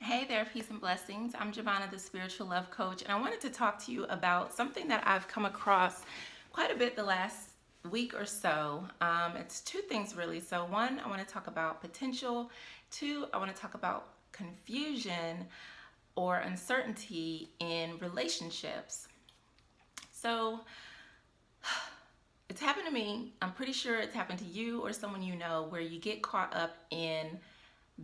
Hey there, peace and blessings. I'm Giovanna, the spiritual love coach, and I wanted to talk to you about something that I've come across quite a bit the last week or so. It's two things really. So, one, I want to talk about potential. Two, I want to talk about confusion or uncertainty in relationships. So, it's happened to me. I'm pretty sure it's happened to you or someone you know where you get caught up in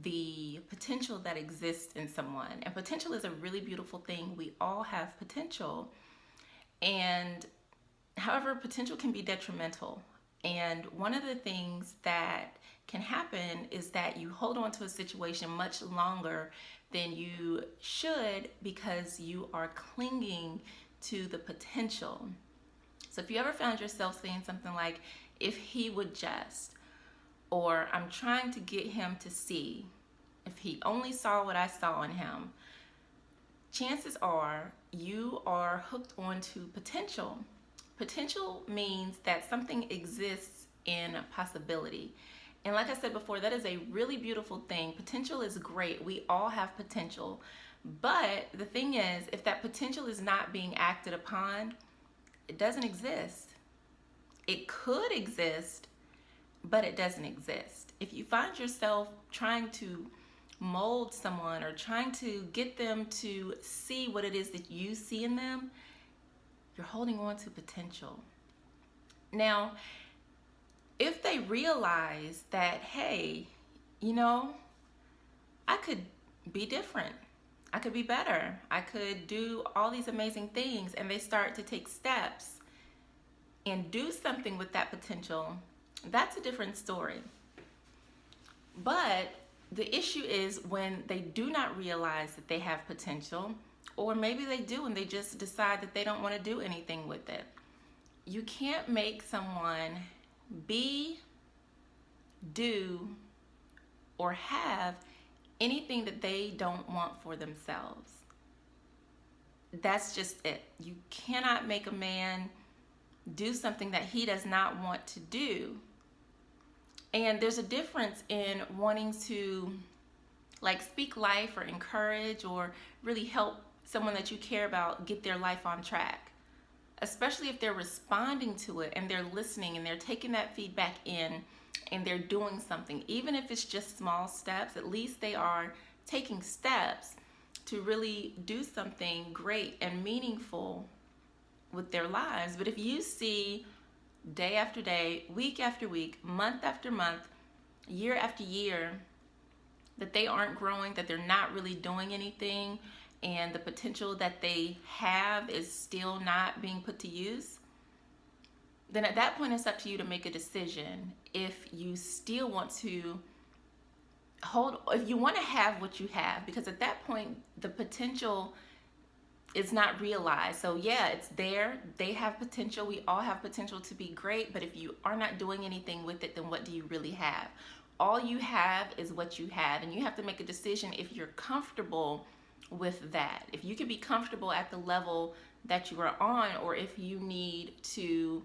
the potential that exists in someone. And potential is a really beautiful thing. We all have potential. And however, potential can be detrimental. And one of the things that can happen is that you hold on to a situation much longer than you should because you are clinging to the potential. So if you ever found yourself saying something like, if he would just, or I'm trying to get him to see, if he only saw what I saw in him, chances are you are hooked onto potential. Potential means that something exists in possibility. And like I said before, that is a really beautiful thing. Potential is great. We all have potential. But the thing is, if that potential is not being acted upon, it doesn't exist. It could exist, but it doesn't exist. If you find yourself trying to mold someone or trying to get them to see what it is that you see in them, you're holding on to potential. Now, if they realize that, hey, I could be different, I could be better, I could do all these amazing things, and they start to take steps and do something with that potential, that's a different story. But the issue is when they do not realize that they have potential, or maybe they do and they just decide that they don't want to do anything with it. You can't make someone be, do, or have anything that they don't want for themselves. That's just it. You cannot make a man do something that he does not want to do. And there's a difference in wanting to speak life or encourage or really help someone that you care about get their life on track, especially if they're responding to it and they're listening and they're taking that feedback in and they're doing something. Even if it's just small steps, at least they are taking steps to really do something great and meaningful with their lives. But if you see day after day, week after week, month after month, year after year, that they aren't growing, that they're not really doing anything, and the potential that they have is still not being put to use, then at that point it's up to you to make a decision if you still want to if you want to have what you have, because at that point the potential is not realized. So yeah, it's there. They have potential. We all have potential to be great, but if you are not doing anything with it, then what do you really have? All you have is what you have, and you have to make a decision if you're comfortable with that. If you can be comfortable at the level that you are on, or if you need to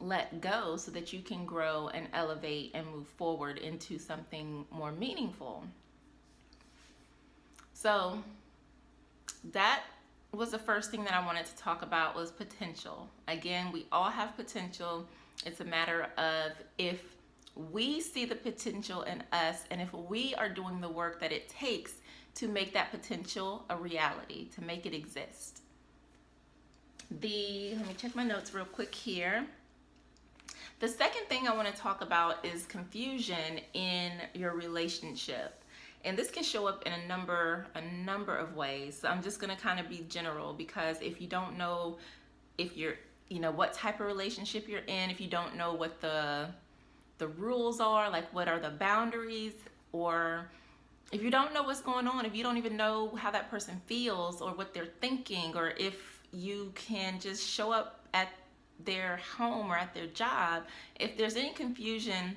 let go so that you can grow and elevate and move forward into something more meaningful. So that was the first thing that I wanted to talk about, was potential. Again, we all have potential. It's a matter of if we see the potential in us and if we are doing the work that it takes to make that potential a reality, to make it exist. Let me check my notes real quick here. The second thing I want to talk about is confusion in your relationship. And this can show up in a number of ways. So I'm just going to kind of be general, because if you don't know if you're, what type of relationship you're in, if you don't know what the rules are, like what are the boundaries, or if you don't know what's going on, if you don't even know how that person feels or what they're thinking, or if you can just show up at their home or at their job, if there's any confusion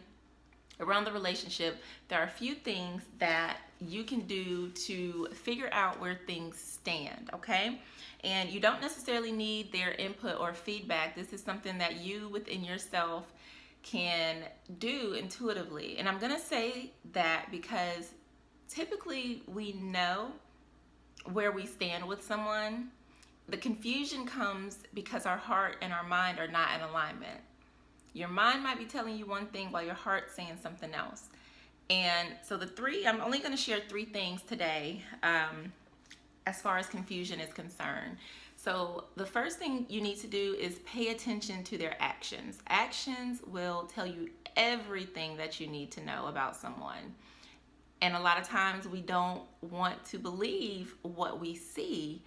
around the relationship, there are a few things that you can do to figure out where things stand, okay? And you don't necessarily need their input or feedback. This is something that you within yourself can do intuitively. And I'm going to say that because typically we know where we stand with someone, the confusion comes because our heart and our mind are not in alignment. Your mind might be telling you one thing while your heart's saying something else. And so I'm only going to share 3 things today as far as confusion is concerned. So the first thing you need to do is pay attention to their actions. Actions will tell you everything that you need to know about someone. And a lot of times we don't want to believe what we see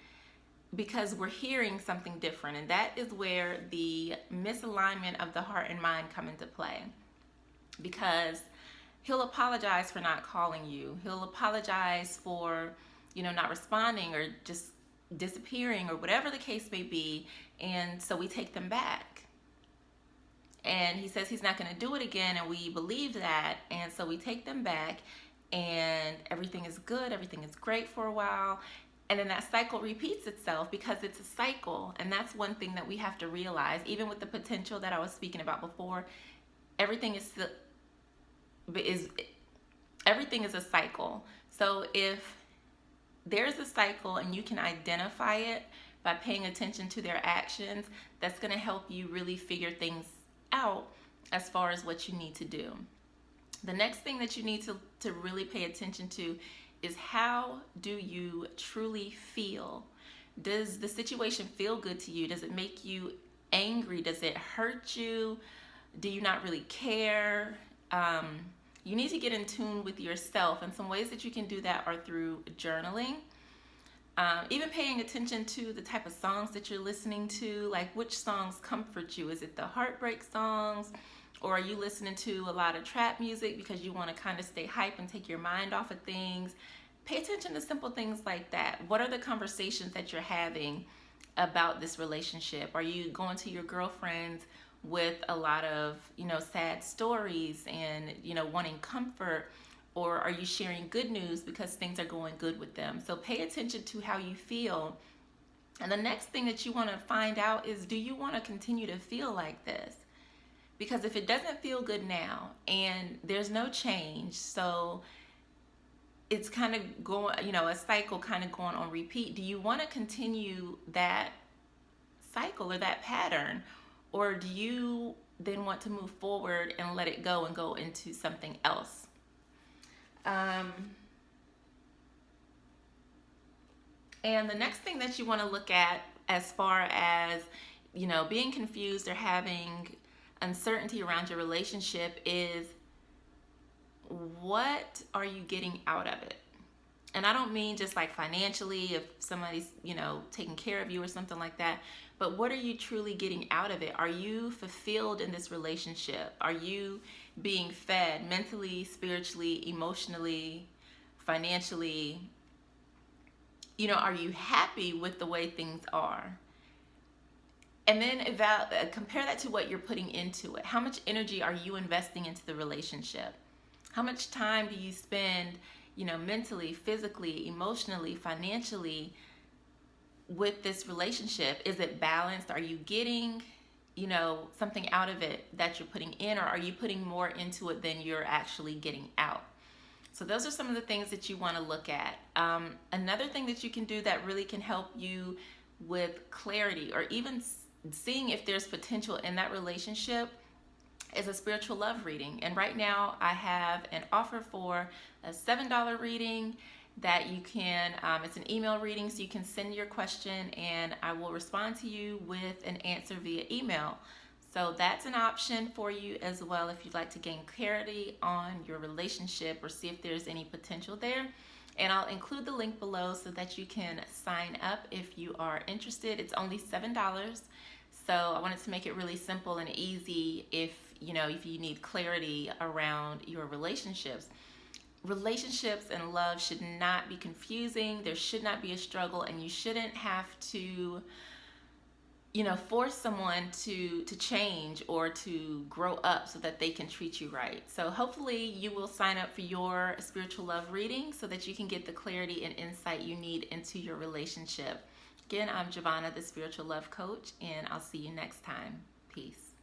because we're hearing something different. And that is where the misalignment of the heart and mind come into play. Because he'll apologize for not calling you. He'll apologize for, not responding or just disappearing or whatever the case may be. And so we take them back. And he says he's not going to do it again, and we believe that. And so we take them back, and everything is good, everything is great for a while. And then that cycle repeats itself because it's a cycle. And that's one thing that we have to realize, even with the potential that I was speaking about before. Everything is a cycle. So if there's a cycle and you can identify it by paying attention to their actions, that's going to help you really figure things out as far as what you need to do. The next thing that you need to really pay attention to is, how do you truly feel? Does the situation feel good to you? Does it make you angry? Does it hurt you? Do you not really care? You need to get in tune with yourself, and some ways that you can do that are through journaling. Even paying attention to the type of songs that you're listening to, like which songs comfort you. Is it the heartbreak songs, or are you listening to a lot of trap music because you want to kind of stay hype and take your mind off of things? Pay attention to simple things like that. What are the conversations that you're having about this relationship? Are you going to your girlfriends with a lot of, sad stories and, wanting comfort? Or are you sharing good news because things are going good with them? So pay attention to how you feel. And the next thing that you want to find out is, do you want to continue to feel like this? Because if it doesn't feel good now and there's no change, so it's kind of going, a cycle kind of going on repeat. Do you want to continue that cycle or that pattern? Or do you then want to move forward and let it go and go into something else? And the next thing that you want to look at as far as, being confused or having uncertainty around your relationship is, what are you getting out of it? And I don't mean just like financially, if somebody's, taking care of you or something like that, but what are you truly getting out of it? Are you fulfilled in this relationship? Are you being fed mentally, spiritually, emotionally, financially? Are you happy with the way things are? And then compare that to what you're putting into it. How much energy are you investing into the relationship? How much time do you spend, mentally, physically, emotionally, financially with this relationship? Is it balanced? Are you getting, something out of it that you're putting in, or are you putting more into it than you're actually getting out? So those are some of the things that you want to look at. Another thing that you can do that really can help you with clarity, or even seeing if there's potential in that relationship, is a spiritual love reading. And right now I have an offer for a $7 reading that you can, it's an email reading, so you can send your question and I will respond to you with an answer via email. So that's an option for you as well if you'd like to gain clarity on your relationship or see if there's any potential there. And I'll include the link below so that you can sign up if you are interested. It's only $7. So I wanted to make it really simple and easy if you need clarity around your relationships. Relationships and love should not be confusing. There should not be a struggle, and you shouldn't have to, force someone to change or to grow up so that they can treat you right. So hopefully you will sign up for your spiritual love reading so that you can get the clarity and insight you need into your relationship. Again, I'm Giovanna, the Spiritual Love Coach, and I'll see you next time. Peace.